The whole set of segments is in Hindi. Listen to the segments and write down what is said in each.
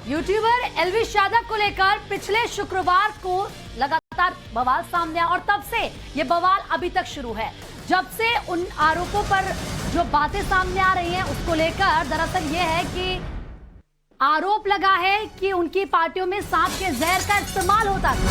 यूट्यूबर एल्विश यादव को लेकर पिछले शुक्रवार को लगातार बवाल सामने आया और तब से ये बवाल अभी तक शुरू है। जब से उन आरोपों पर जो बातें सामने आ रही हैं उसको लेकर दरअसल ये है कि आरोप लगा है कि उनकी पार्टियों में सांप के जहर का इस्तेमाल होता था।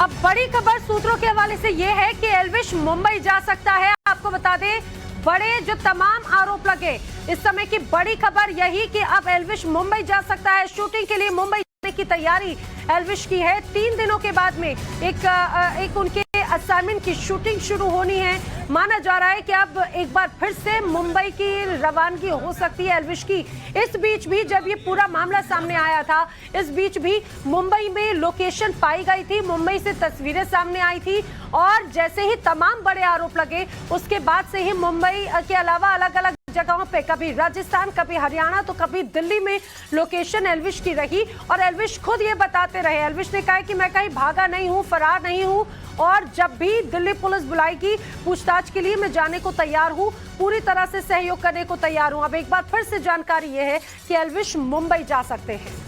अब बड़ी खबर सूत्रों के हवाले से यह है कि एल्विश मुंबई जा सकता है। आपको बता दें, बड़े जो तमाम आरोप लगे, इस समय की बड़ी खबर यही कि अब एल्विश मुंबई जा सकता है। शूटिंग के लिए मुंबई जाने की तैयारी एल्विश की है। 3 दिनों के बाद में एक उनके असाइनमेंट की शूटिंग शुरू होनी है। माना जा रहा है कि अब एक बार फिर से मुंबई की रवानगी हो सकती है एल्विश की। इस बीच भी जब ये पूरा मामला सामने आया था, इस बीच भी मुंबई में लोकेशन पाई गई थी, मुंबई से तस्वीरें सामने आई थी और जैसे ही तमाम बड़े आरोप लगे उसके बाद से ही मुंबई के अलावा अलग अलग जगहों पे, कभी राजस्थान, कभी हरियाणा, तो कभी दिल्ली में लोकेशन एल्विश की रही। और एल्विश खुद ये बताते रहे, एल्विश ने कहा कि मैं कहीं भागा नहीं हूं, फरार नहीं हूं और जब भी दिल्ली पुलिस बुलाएगी पूछताछ के लिए मैं जाने को तैयार हूं, पूरी तरह से सहयोग करने को तैयार हूं। अब एक बार फिर से जानकारी यह है कि एल्विश मुंबई जा सकते हैं।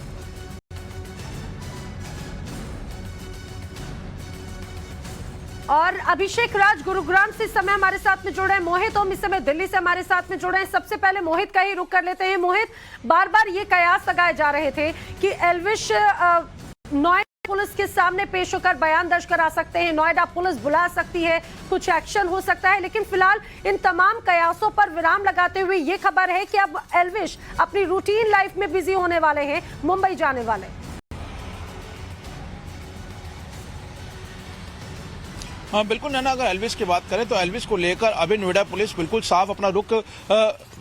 और अभिषेक राज गुरुग्राम से इस समय हमारे साथ में जुड़े हैं। मोहित हम इस समय दिल्ली से हमारे साथ में जुड़े हैं। सबसे पहले मोहित का ही रुख कर लेते हैं। मोहित, बार बार ये कयास लगाए जा रहे थे कि एल्विश नोएडा पुलिस के सामने पेश होकर बयान दर्ज करा सकते हैं, नोएडा पुलिस बुला सकती है, कुछ एक्शन हो सकता है, लेकिन फिलहाल इन तमाम कयासों पर विराम लगाते हुए ये खबर है कि अब एल्विश अपनी रूटीन लाइफ में बिजी होने वाले हैं, मुंबई जाने वाले। हाँ बिल्कुल नैना, अगर एल्विश की बात करें तो एल्विश को लेकर अभी नोएडा पुलिस बिल्कुल साफ अपना रुख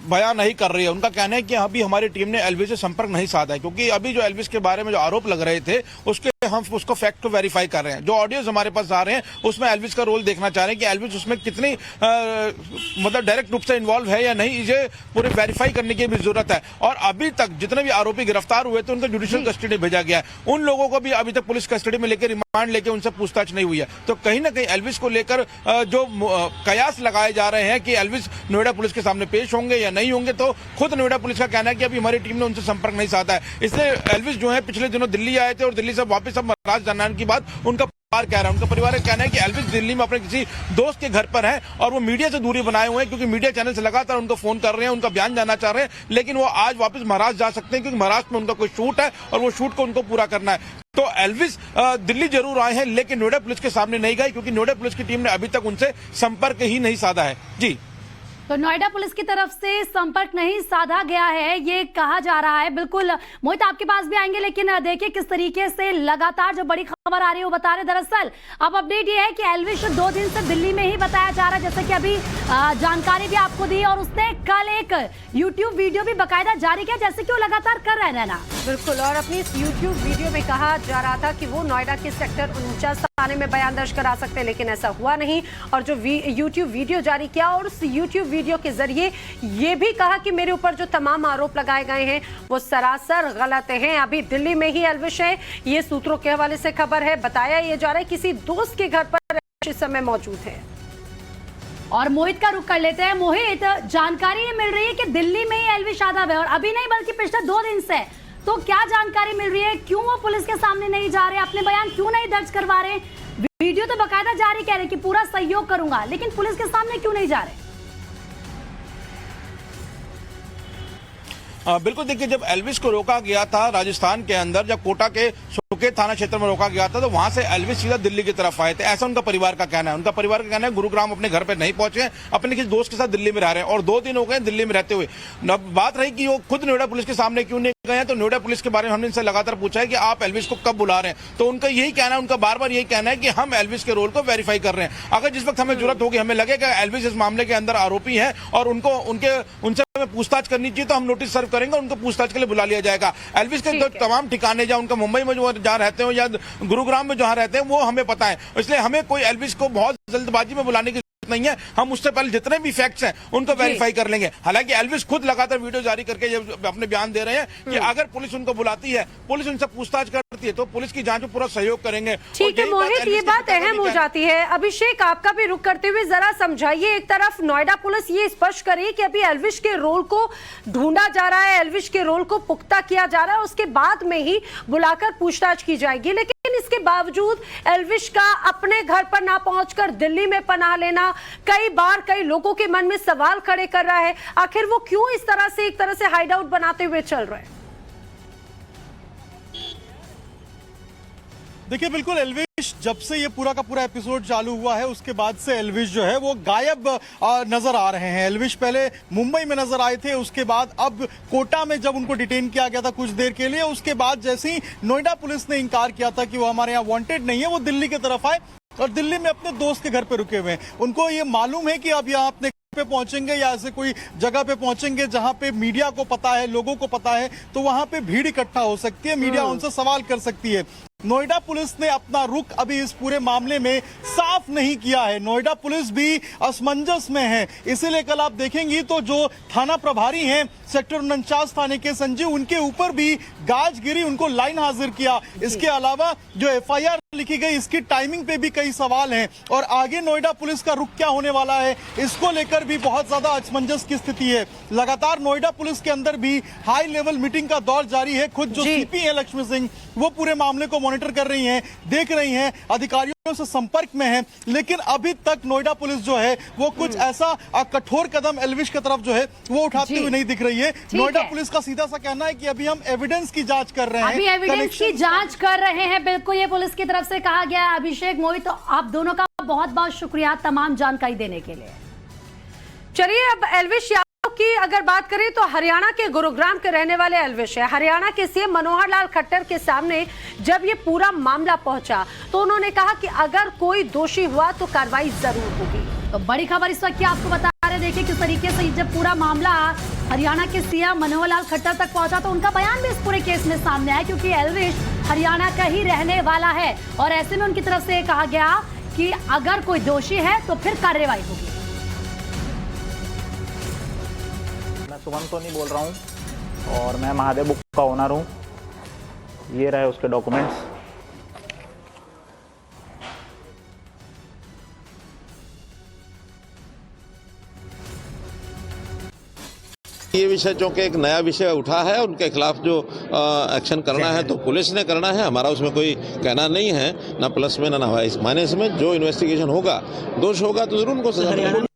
बयान नहीं कर रही है। उनका कहना है कि अभी हमारी टीम ने एल्विश से संपर्क नहीं साधा है, क्योंकि अभी जो एल्विश के बारे में जो आरोप लग रहे थे हम उसको फैक्ट को वेरीफाई कर रहे हैं। जो ऑडियोज हमारे पास आ रहे हैं उसमें एल्विश का रोल देखना चाह रहे हैं कि एल्विश उसमें कितनी मतलब डायरेक्ट रूप से इन्वॉल्व है या नहीं, इसे पूरे वेरीफाई करने की भी जरूरत है। और अभी तक जितने भी आरोपी गिरफ्तार हुए थे उनको जुडिशियल कस्टडी भेजा गया है। उन लोगों को भी अभी तक पुलिस कस्टडी में लेकर रिमांड लेकर उनसे पूछताछ नहीं हुई है। तो कहीं ना कहीं एल्विश को लेकर जो कयास लगाए जा रहे हैं कि एल्विश नोएडा पुलिस के सामने पेश होंगे या नहीं होंगे, तो खुद नोएडा पुलिस का कहना है कि अभी हमारी टीम ने उनसे संपर्क नहीं साधा है। इसलिए एल्विश जो है पिछले दिनों दिल्ली आए थे और दिल्ली से वापस अब महाराज जाना की बात उनका परिवार कह रहा है। उनका परिवार का कहना है कि एल्विश दिल्ली में अपने किसी दोस्त के घर पर है और वो मीडिया से दूरी बनाए हुए हैं, क्योंकि मीडिया चैनल से लगातार उनको फोन कर रहे हैं, उनका बयान जानना चाह रहे हैं, लेकिन वो आज वापस महाराष्ट्र जा सकते हैं क्योंकि महाराष्ट्र में उनका कोई शूट है और वो शूट को उनको पूरा करना है। तो एल्विश दिल्ली जरूर आए हैं लेकिन नोएडा पुलिस के सामने नहीं गए, क्योंकि नोएडा पुलिस की टीम ने अभी तक उनसे संपर्क ही नहीं साधा है। जी, तो नोएडा पुलिस की तरफ से संपर्क नहीं साधा गया है ये कहा जा रहा है। बिल्कुल मोहित आपके पास भी आएंगे, लेकिन देखिए किस तरीके से लगातार जो बड़ी खबर आ रही है वो बता रहे। दरअसल अब अपडेट ये है कि एल्विश 2 दिन से दिल्ली में ही बताया जा रहा है, जैसे कि अभी जानकारी भी आपको दी और उसने कल एक यूट्यूब वीडियो भी बाकायदा जारी किया, जैसे कि वो लगातार कर रहे हैं ना। बिल्कुल, और अपनी इस यूट्यूब वीडियो में कहा जा रहा था कि वो नोएडा के सेक्टर 49 थाने में बयान दर्ज करा सकते हैं, लेकिन ऐसा हुआ नहीं। और जो यूट्यूब वीडियो जारी किया और उस यूट्यूब वीडियो के जरिए ये भी कहा कि मेरे ऊपर जो तमाम आरोप लगाए गए हैं वो सरासर गलत हैं। अभी दिल्ली में ही एल्विश है, ये सूत्रों के हवाले से खबर है। बताया ये जा रहा है किसी दोस्त के घर पर इस समय मौजूद है। और मोहित का रुख कर लेते हैं। मोहित, जानकारी ये मिल रही है कि दिल्ली में ही एल्विश यादव है और अभी नहीं बल्कि पिछले 2 दिन से, तो क्या जानकारी मिल रही है? क्यों वो पुलिस के सामने नहीं जा रहे, अपने बयान क्यों नहीं दर्ज करवा रहे? वीडियो तो बाकायदा जारी कह रहे कि पूरा सहयोग करूंगा, लेकिन पुलिस के सामने क्यों नहीं जा रहे? बिल्कुल, देखिए जब एल्विश को रोका गया था राजस्थान के अंदर, जब कोटा के सुकेत थाना क्षेत्र में रोका गया था, तो वहां से एल्विश सीधा दिल्ली की तरफ आए थे, ऐसा उनका परिवार का कहना है। उनका परिवार का कहना है गुरुग्राम अपने घर पे नहीं पहुंचे, अपने किसी दोस्त के साथ दिल्ली में रह रहे हैं और 2 दिन हो गए दिल्ली में रहते हुए। बात रही कि वो खुद नोएडा पुलिस के सामने क्यों नहीं गए हैं, तो नोएडा पुलिस के बारे में हमने इनसे लगातार पूछा है कि आप एल्विश को कब बुला रहे हैं, तो उनका यही कहना है, उनका बार बार यही कहना है कि हम एल्विश के रोल को वेरीफाई कर रहे हैं। अगर जिस वक्त हमें जरूरत होगी, हमें लगेगा एल्विश इस मामले के अंदर आरोपी है और उनसे पूछताछ करनी चाहिए, तो हम नोटिस सर्व करेंगे, उनको पूछताछ के लिए बुला लिया जाएगा। एल्विश के जो तमाम ठिकाने, जहाँ उनका मुंबई में जो जहाँ रहते हो या गुरुग्राम में जहाँ रहते हैं, वो हमें पता है, इसलिए हमें कोई एल्विश को बहुत जल्दबाजी में बुलाने की नहीं है। हम उससे पहले जितने भी फैक्ट्स हैं उनको वेरीफाई कर लेंगे। हालांकि एल्विश खुद लगातार वीडियो जारी करके अपने बयान दे रहे हैं कि अगर पुलिस उनको बुलाती है, पुलिस उनसे पूछताछ करती करती है तो पुलिस की जांच में पूरा सहयोग करेंगे। ठीक है मोहित, ये बात अहम हो जाती है। अभिषेक, आपका भी रुख करते हुए जरा समझाइए, एक तरफ नोएडा पुलिस ये स्पष्ट करे कि अभी एल्विश के रोल को ढूंढा जा रहा है, एल्विश के रोल को पुख्ता किया जा रहा है, उसके बाद में ही बुलाकर पूछताछ की जाएगी, लेकिन इसके बावजूद एल्विश का अपने घर पर ना पहुंचकर दिल्ली में पनाह लेना कई बार कई लोगों के मन में सवाल खड़े कर रहा है। आखिर वो क्यों इस तरह से एक तरह से हाइड आउट बनाते हुए चल रहे हैं? देखिए बिल्कुल, एल्विश जब से ये पूरा का पूरा एपिसोड चालू हुआ है उसके बाद से एल्विश जो है वो गायब नजर आ रहे हैं। एल्विश पहले मुंबई में नजर आए थे, उसके बाद अब कोटा में जब उनको डिटेन किया गया था कुछ देर के लिए, उसके बाद जैसे ही नोएडा पुलिस ने इंकार किया था कि वो हमारे यहाँ वांटेड नहीं है, वो दिल्ली की तरफ आए और दिल्ली में अपने दोस्त के घर पे रुके हुए हैं। उनको ये मालूम है कि अब यहाँ अपने पे पहुंचेंगे या ऐसे कोई जगह पे पहुंचेंगे जहां पे मीडिया को पता है, लोगों को पता है, तो वहां पे भीड़ इकट्ठा हो सकती है, मीडिया उनसे सवाल कर सकती है। नोएडा पुलिस ने अपना रुख अभी इस पूरे मामले में साफ नहीं किया है। नोएडा पुलिस भी असमंजस में है, इसीलिए कल आप देखेंगी तो जो थाना प्रभारी हैं सेक्टर 49 थाने के संजीव, उनके ऊपर भी गाज गिरी, उनको लाइन हाजिर किया। इसके अलावा जो एफआईआर लिखी गई इसकी टाइमिंग पे भी कई सवाल हैं और आगे नोएडा पुलिस का रुख क्या होने वाला है इसको लेकर भी बहुत ज्यादा असमंजस की स्थिति है। लगातार नोएडा पुलिस के अंदर भी हाई लेवल मीटिंग का दौर जारी है। खुद जो सीपी है लक्ष्मी सिंह, वो पूरे मामले को मॉनिटर कर रही हैं, देख रही हैं, अधिकारियों से संपर्क में हैं, लेकिन अभी तक नोएडा पुलिस जो है वो कुछ ऐसा कठोर कदम एल्विश की तरफ जो है वो उठाती हुई नहीं दिख रही है। नोएडा पुलिस का सीधा सा कहना है कि अभी हम एविडेंस की जांच कर रहे हैं, अभी एविडेंस की जांच कर रहे हैं, बिल्कुल ये पुलिस की तरफ से कहा गया है। अभिषेक, मोहित, तो आप दोनों का बहुत बहुत शुक्रिया तमाम जानकारी देने के लिए। चलिए अब एल्विश की अगर बात करें तो हरियाणा के गुरुग्राम के रहने वाले एल्विश है। हरियाणा के सीएम मनोहर लाल खट्टर के सामने जब ये पूरा मामला पहुंचा तो उन्होंने कहा कि अगर कोई दोषी हुआ तो कार्रवाई जरूर होगी। तो बड़ी खबर इस वक्त की आपको बता रहे, देखिए किस तरीके से जब पूरा मामला हरियाणा के सीएम मनोहर लाल खट्टर तक पहुंचा तो उनका बयान भी इस पूरे केस में सामने आया, क्योंकि एल्विश हरियाणा का ही रहने वाला है और ऐसे में उनकी तरफ से कहा गया कि अगर कोई दोषी है तो फिर कार्रवाई होगी। मैं सुमन सोनी बोल रहा हूँ और मैं महादेव बुक का ओनर हूँ। ये रहे उसके डॉक्यूमेंट्स। ये विषय चूंकि एक नया विषय उठा है, उनके खिलाफ जो एक्शन करना है तो पुलिस ने करना है, हमारा उसमें कोई कहना नहीं है, ना प्लस में ना माइनस में। जो इन्वेस्टिगेशन होगा, दोष होगा तो जरूर उनको सजा मिलेगी।